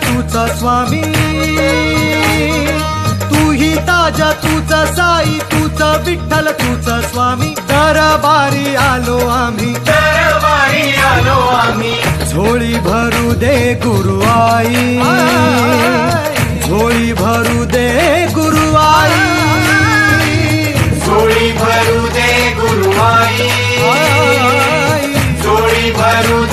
तूच स्वामी, तू ही ताजा तूच साई, तूच विठ्ठल तूच स्वामी, दरबारी आलो आम्ही, दरबारी आलो आम्ही, झोळी भरू दे गुरु आई, झोळी भरू दे गुरु आई, झोळी भरू दे गुरु आई, झोळी भरू